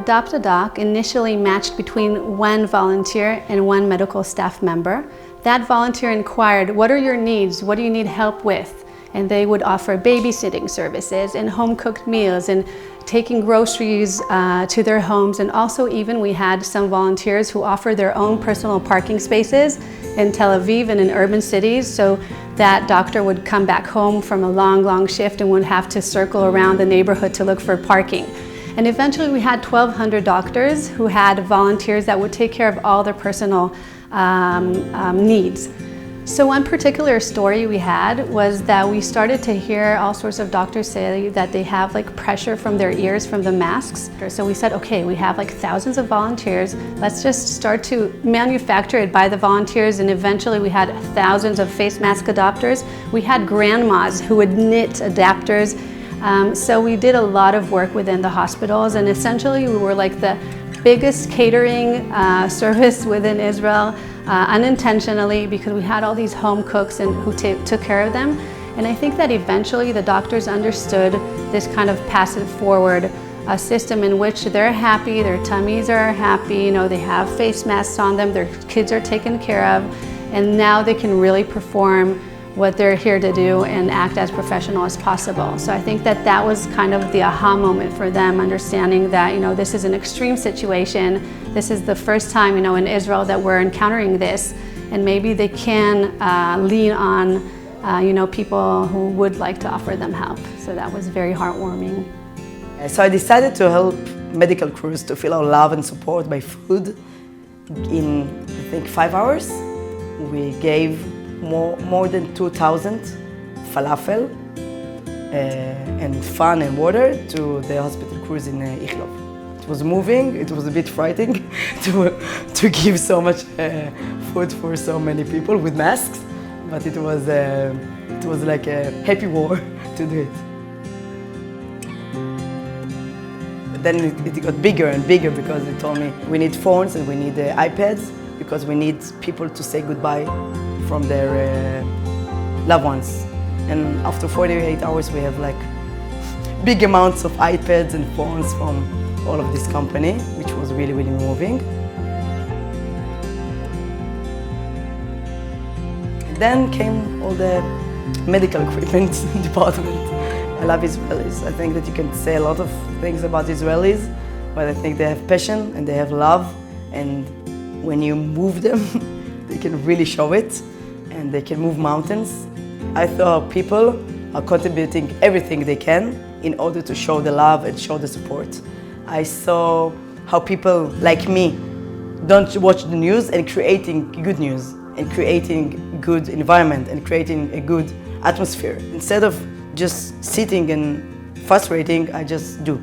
Adopt a Doc initially matched between one volunteer and one medical staff member. That volunteer inquired, what are your needs? What do you need help with? And they would offer babysitting services and home-cooked meals and taking groceries to their homes. And also even we had some volunteers who offered their own personal parking spaces in Tel Aviv and in urban cities. So that doctor would come back home from a long shift and would have to circle around the neighborhood to look for parking. And eventually we had 1,200 doctors who had volunteers that would take care of all their personal needs. So one particular story we had was that we started to hear all sorts of doctors say that they have like pressure from their ears from the masks. So we said, okay, we have like thousands of volunteers. Let's just start to manufacture it by the volunteers. And eventually we had thousands of face mask adopters. We had grandmas who would knit adapters. So we did a lot of work within the hospitals, and essentially we were like the biggest catering service within Israel, unintentionally, because we had all these home cooks and who took care of them. And I think that eventually the doctors understood this kind of passive forward system in which they're happy, their tummies are happy, you know, they have face masks on them, their kids are taken care of, and now they can really perform what they're here to do and act as professional as possible. So I think that that was kind of the aha moment for them, understanding that, you know, this is an extreme situation. This is the first time, you know, in Israel that we're encountering this, and maybe they can lean on, you know, people who would like to offer them help. So that was very heartwarming. So I decided to help medical crews to feel our love and support by food. In, I think, 5 hours, we gave more than 2,000 falafel and fun and water to the hospital crews in Ichlov. It was moving, it was a bit frightening to give so much food for so many people with masks, but it was like a happy war to do it. Then it got bigger and bigger because they told me we need phones and we need iPads because we need people to say goodbye from their loved ones. And after 48 hours we have like big amounts of iPads and phones from all of this company, which was really moving. And then came all the medical equipment department. I love Israelis. I think that you can say a lot of things about Israelis, but I think they have passion and they have love, and when you move them, they can really show it, and they can move mountains. I thought people are contributing everything they can in order to show the love and show the support. I saw how people like me don't watch the news and creating good news and creating good environment and creating a good atmosphere. Instead of just sitting and frustrating, I just do.